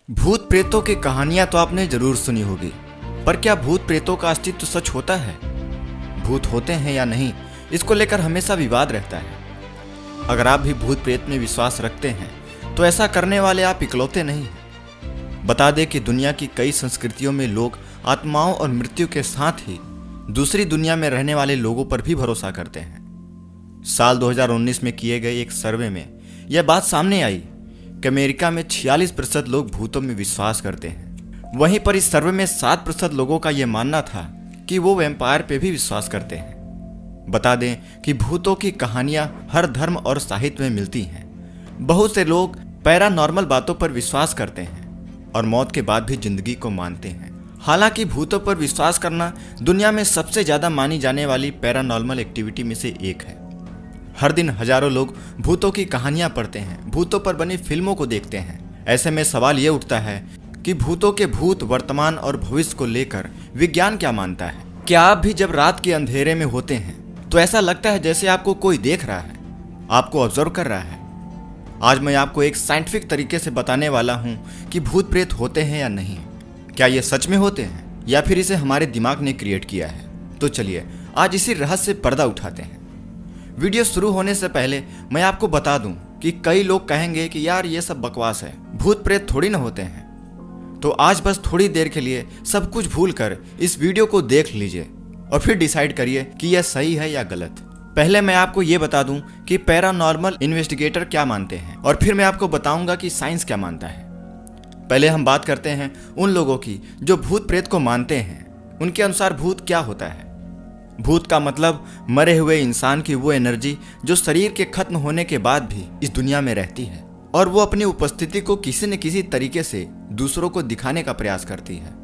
भूत प्रेतों की कहानियां तो आपने जरूर सुनी होगी, पर क्या भूत प्रेतों का अस्तित्व सच होता है? भूत होते हैं या नहीं, इसको लेकर हमेशा विवाद रहता है। अगर आप भी भूत प्रेत में विश्वास रखते हैं तो ऐसा करने वाले आप इकलौते नहीं हैं। बता दें कि दुनिया की कई संस्कृतियों में लोग आत्माओं और मृत्यु के साथ ही दूसरी दुनिया में रहने वाले लोगों पर भी भरोसा करते हैं। साल 2019 में किए गए एक सर्वे में यह बात सामने आई कि अमेरिका में 46% लोग भूतों में विश्वास करते हैं। वहीं पर इस सर्वे में 7% लोगों का यह मानना था कि वो वैम्पायर पे भी विश्वास करते हैं। बता दें कि भूतों की कहानियां हर धर्म और साहित्य में मिलती हैं। बहुत से लोग पैरानॉर्मल बातों पर विश्वास करते हैं और मौत के बाद भी जिंदगी को मानते हैं। हालांकि भूतों पर विश्वास करना दुनिया में सबसे ज्यादा मानी जाने वाली पैरानॉर्मल एक्टिविटी में से एक है। हर दिन हजारों लोग भूतों की कहानियां पढ़ते हैं, भूतों पर बनी फिल्मों को देखते हैं। ऐसे में सवाल ये उठता है कि भूतों के भूत वर्तमान और भविष्य को लेकर विज्ञान क्या मानता है? क्या आप भी जब रात के अंधेरे में होते हैं तो ऐसा लगता है जैसे आपको कोई देख रहा है, आपको ऑब्जर्व कर रहा है? आज मैं आपको एक साइंटिफिक तरीके से बताने वाला हूं कि भूत प्रेत होते हैं या नहीं। क्या ये सच में होते हैं या फिर इसे हमारे दिमाग ने क्रिएट किया है? तो चलिए आज इसी रहस्य से पर्दा उठाते हैं। वीडियो शुरू होने से पहले मैं आपको बता दूं कि कई लोग कहेंगे कि यार ये सब बकवास है, भूत प्रेत थोड़ी ना होते हैं। तो आज बस थोड़ी देर के लिए सब कुछ भूलकर इस वीडियो को देख लीजिए और फिर डिसाइड करिए कि यह सही है या गलत। पहले मैं आपको ये बता दूं कि पैरानॉर्मल इन्वेस्टिगेटर क्या मानते हैं और फिर मैं आपको बताऊंगा कि साइंस क्या मानता है। पहले हम बात करते हैं उन लोगों की जो भूत प्रेत को मानते हैं। उनके अनुसार भूत क्या होता है? भूत का मतलब मरे हुए इंसान की वो एनर्जी जो शरीर के खत्म होने के बाद भी इस दुनिया में रहती है और वो अपनी उपस्थिति को किसी न किसी तरीके से दूसरों को दिखाने का प्रयास करती है।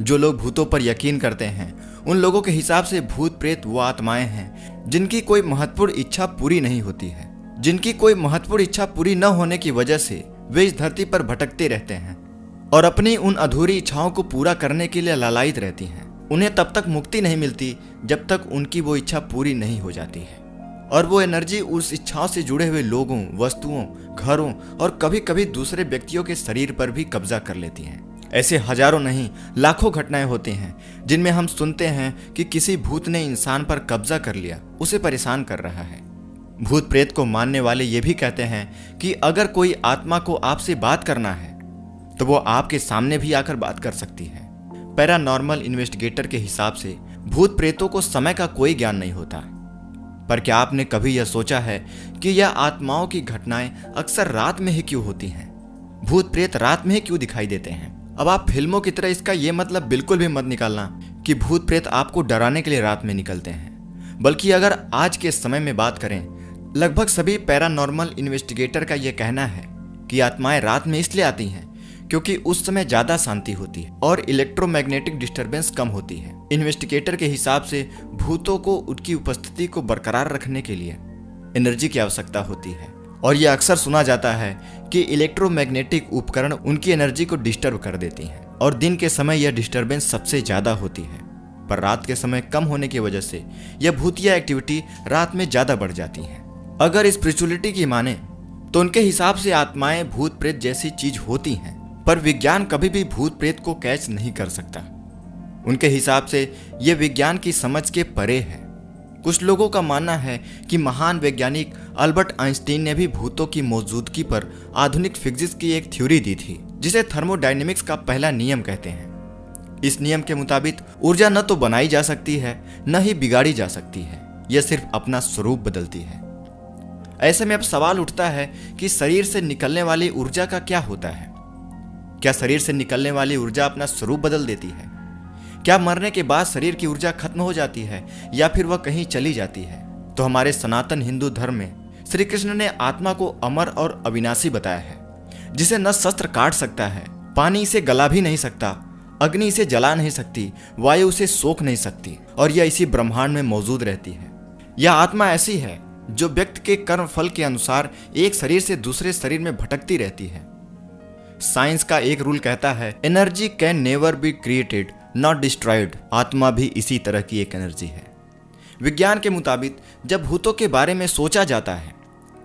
जो लोग भूतों पर यकीन करते हैं उन लोगों के हिसाब से भूत प्रेत वो आत्माएं हैं जिनकी कोई महत्वपूर्ण इच्छा पूरी नहीं होती है, जिनकी कोई महत्वपूर्ण इच्छा पूरी न होने की वजह से वे इस धरती पर भटकते रहते हैं और अपनी उन अधूरी इच्छाओं को पूरा करने के लिए लालायित रहती हैं। उन्हें तब तक मुक्ति नहीं मिलती जब तक उनकी वो इच्छा पूरी नहीं हो जाती है और वो एनर्जी उस इच्छाओं से जुड़े हुए लोगों, वस्तुओं, घरों और कभी कभी दूसरे व्यक्तियों के शरीर पर भी कब्जा कर लेती हैं। ऐसे हजारों नहीं लाखों घटनाएं होती हैं जिनमें हम सुनते हैं कि किसी भूत ने इंसान पर कब्जा कर लिया, उसे परेशान कर रहा है। भूत प्रेत को मानने वाले ये भी कहते हैं कि अगर कोई आत्मा को आपसे बात करना है तो वो आपके सामने भी आकर बात कर सकती है। पैरानॉर्मल इन्वेस्टिगेटर के हिसाब से भूत प्रेतों को समय का कोई ज्ञान नहीं होता। पर क्या आपने कभी यह सोचा है कि यह आत्माओं की घटनाएं अक्सर रात में ही क्यों होती हैं? भूत प्रेत रात में ही क्यों दिखाई देते हैं? अब आप फिल्मों की तरह इसका यह मतलब बिल्कुल भी मत निकालना कि भूत प्रेत आपको डराने के लिए रात में निकलते हैं। बल्कि अगर आज के समय में बात करें, लगभग सभी पैरानॉर्मल इन्वेस्टिगेटर का यह कहना है कि आत्माएं रात में इसलिए आती हैं क्योंकि उस समय ज्यादा शांति होती है और इलेक्ट्रोमैग्नेटिक डिस्टरबेंस कम होती है। इन्वेस्टिगेटर के हिसाब से भूतों को उनकी उपस्थिति को बरकरार रखने के लिए एनर्जी की आवश्यकता होती है और यह अक्सर सुना जाता है कि इलेक्ट्रोमैग्नेटिक उपकरण उनकी एनर्जी को डिस्टर्ब कर देती हैं और दिन के समय यह डिस्टरबेंस सबसे ज्यादा होती है, पर रात के समय कम होने की वजह से यह भूतिया एक्टिविटी रात में ज्यादा बढ़ जाती है। अगर स्पिरिचुअलिटी की माने तो उनके हिसाब से आत्माएं भूत प्रेत जैसी चीज होती हैं, पर विज्ञान कभी भी भूत प्रेत को कैच नहीं कर सकता। उनके हिसाब से यह विज्ञान की समझ के परे है। कुछ लोगों का मानना है कि महान वैज्ञानिक अल्बर्ट आइंस्टीन ने भी भूतों की मौजूदगी पर आधुनिक फिजिक्स की एक थ्योरी दी थी जिसे थर्मोडायनेमिक्स का पहला नियम कहते हैं। इस नियम के मुताबिक ऊर्जा न तो बनाई जा सकती है न ही बिगाड़ी जा सकती है, यह सिर्फ अपना स्वरूप बदलती है। ऐसे में अब सवाल उठता है कि शरीर से निकलने वाली ऊर्जा का क्या होता है? क्या शरीर से निकलने वाली ऊर्जा अपना स्वरूप बदल देती है? क्या मरने के बाद शरीर की ऊर्जा खत्म हो जाती है या फिर वह कहीं चली जाती है? तो हमारे सनातन हिंदू धर्म में श्री कृष्ण ने आत्मा को अमर और अविनाशी बताया है, जिसे न शस्त्र काट सकता है, पानी इसे गला भी नहीं सकता, अग्नि इसे जला नहीं सकती, वायु उसे सोख नहीं सकती और यह इसी ब्रह्मांड में मौजूद रहती है। यह आत्मा ऐसी है जो व्यक्ति के कर्म फल के अनुसार एक शरीर से दूसरे शरीर में भटकती रहती है। साइंस का एक रूल कहता है, energy can never be created not destroyed. आत्मा भी इसी तरह की एक एनर्जी है। विज्ञान के मुताबिक जब भूतों के बारे में सोचा जाता है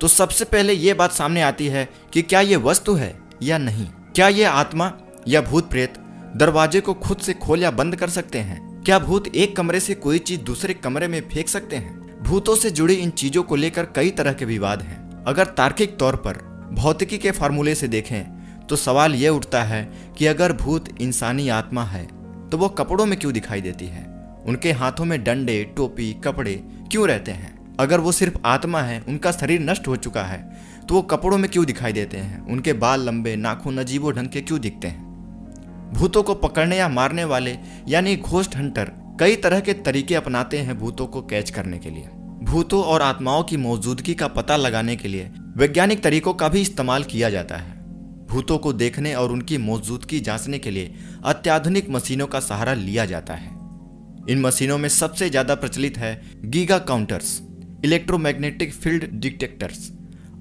तो सबसे पहले यह बात सामने आती है कि क्या यह वस्तु है या नहीं। क्या ये आत्मा या भूत प्रेत दरवाजे को खुद से खोल या बंद कर सकते हैं? क्या भूत एक कमरे से कोई चीज दूसरे कमरे में फेंक सकते हैं? भूतों से जुड़ी इन चीजों को लेकर कई तरह के विवाद हैं। अगर तार्किक तौर पर भौतिकी के फार्मूले से देखें तो सवाल यह उठता है कि अगर भूत इंसानी आत्मा है तो वो कपड़ों में क्यों दिखाई देती है? उनके हाथों में डंडे, टोपी, कपड़े क्यों रहते हैं? अगर वो सिर्फ आत्मा है, उनका शरीर नष्ट हो चुका है, तो वो कपड़ों में क्यों दिखाई देते हैं? उनके बाल लंबे, नाखून अजीबो ढंग के क्यों दिखते हैं? भूतों को पकड़ने या मारने वाले यानी घोस्ट हंटर कई तरह के तरीके अपनाते हैं भूतों को कैच करने के लिए। भूतों और आत्माओं की मौजूदगी का पता लगाने के लिए वैज्ञानिक तरीकों का भी इस्तेमाल किया जाता है। भूतों को देखने और उनकी मौजूदगी जांचने के लिए अत्याधुनिक मशीनों का सहारा लिया जाता है। इन मशीनों में सबसे ज्यादा प्रचलित है giga counters, electromagnetic field detectors,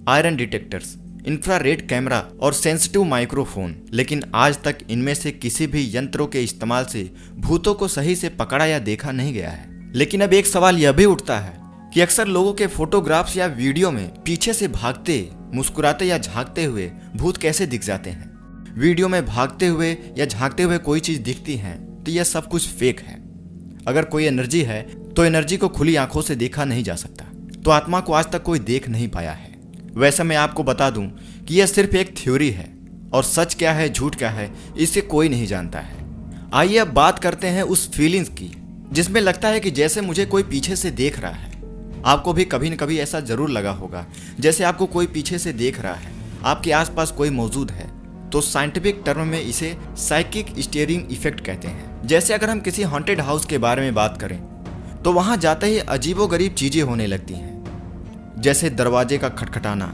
iron detectors, infrared camera और सेंसिटिव माइक्रोफोन। लेकिन आज तक इनमें से किसी भी यंत्रों के इस्तेमाल से भूतों को सही से पकड़ा या देखा नहीं गया है। लेकिन अब एक सवाल यह भी उठता है कि अक्सर लोगों के फोटोग्राफ्स या वीडियो में पीछे से भागते, मुस्कुराते या झांकते हुए भूत कैसे दिख जाते हैं? वीडियो में भागते हुए या झांकते हुए कोई चीज दिखती है तो यह सब कुछ फेक है। अगर कोई एनर्जी है तो एनर्जी को खुली आंखों से देखा नहीं जा सकता, तो आत्मा को आज तक कोई देख नहीं पाया है। वैसे मैं आपको बता दूं कि यह सिर्फ एक थ्योरी है और सच क्या है, झूठ क्या है, इसे कोई नहीं जानता है। आइए अब बात करते हैं उस फीलिंग्स की जिसमें लगता है कि जैसे मुझे कोई पीछे से देख रहा है। आपको भी कभी न कभी ऐसा जरूर लगा होगा, जैसे आपको कोई पीछे से देख रहा है, आपके आसपास कोई मौजूद है। तो साइंटिफिक टर्म में इसे साइकिक स्टीयरिंग इफेक्ट कहते हैं। जैसे अगर हम किसी हॉन्टेड हाउस के बारे में बात करें तो वहां जाते ही अजीबोगरीब चीजें होने लगती हैं, जैसे दरवाजे का खटखटाना,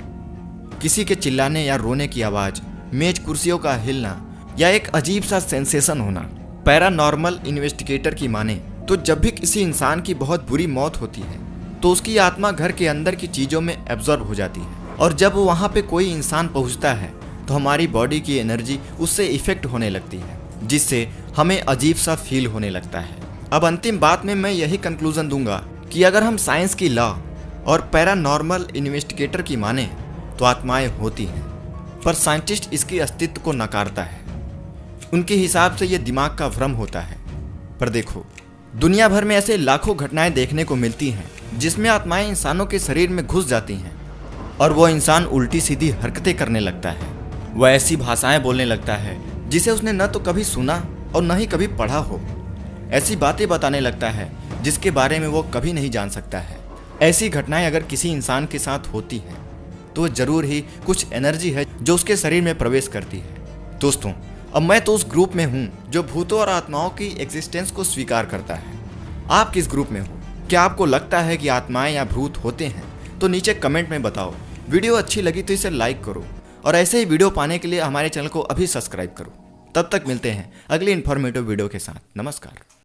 किसी के चिल्लाने या रोने की आवाज, मेज कुर्सियों का हिलना या एक अजीब सा सेंसेशन होना। पैरानॉर्मल इन्वेस्टिगेटर की माने तो जब भी किसी इंसान की बहुत बुरी मौत होती है तो उसकी आत्मा घर के अंदर की चीजों में एब्जॉर्ब हो जाती है, और जब वहां पे कोई इंसान पहुंचता है तो हमारी बॉडी की एनर्जी उससे इफेक्ट होने लगती है, जिससे हमें अजीब सा फील होने लगता है। अब अंतिम बात में मैं यही कंक्लूजन दूंगा कि अगर हम साइंस की लॉ और पैरानॉर्मल इन्वेस्टिगेटर की माने तो आत्माएं होती हैं, पर साइंटिस्ट इसके अस्तित्व को नकारता है। उनके हिसाब से यह दिमाग का भ्रम होता है। पर देखो, दुनिया भर में ऐसे लाखों घटनाएं देखने को मिलती हैं जिसमें आत्माएं इंसानों के शरीर में घुस जाती हैं और वो इंसान उल्टी सीधी हरकतें करने लगता है। वह ऐसी भाषाएं बोलने लगता है जिसे उसने न तो कभी सुना और न ही कभी पढ़ा हो। ऐसी बातें बताने लगता है जिसके बारे में वो कभी नहीं जान सकता है। ऐसी घटनाएं अगर किसी इंसान के साथ होती हैं तो जरूर ही कुछ एनर्जी है जो उसके शरीर में प्रवेश करती है। दोस्तों, अब मैं तो उस ग्रुप में हूं जो भूतों और आत्माओं की एग्जिस्टेंस को स्वीकार करता है। आप किस ग्रुप में हो? क्या आपको लगता है कि आत्माएं या भूत होते हैं? तो नीचे कमेंट में बताओ। वीडियो अच्छी लगी तो इसे लाइक करो और ऐसे ही वीडियो पाने के लिए हमारे चैनल को अभी सब्सक्राइब करो। तब तक मिलते हैं अगली इन्फॉर्मेटिव वीडियो के साथ। नमस्कार।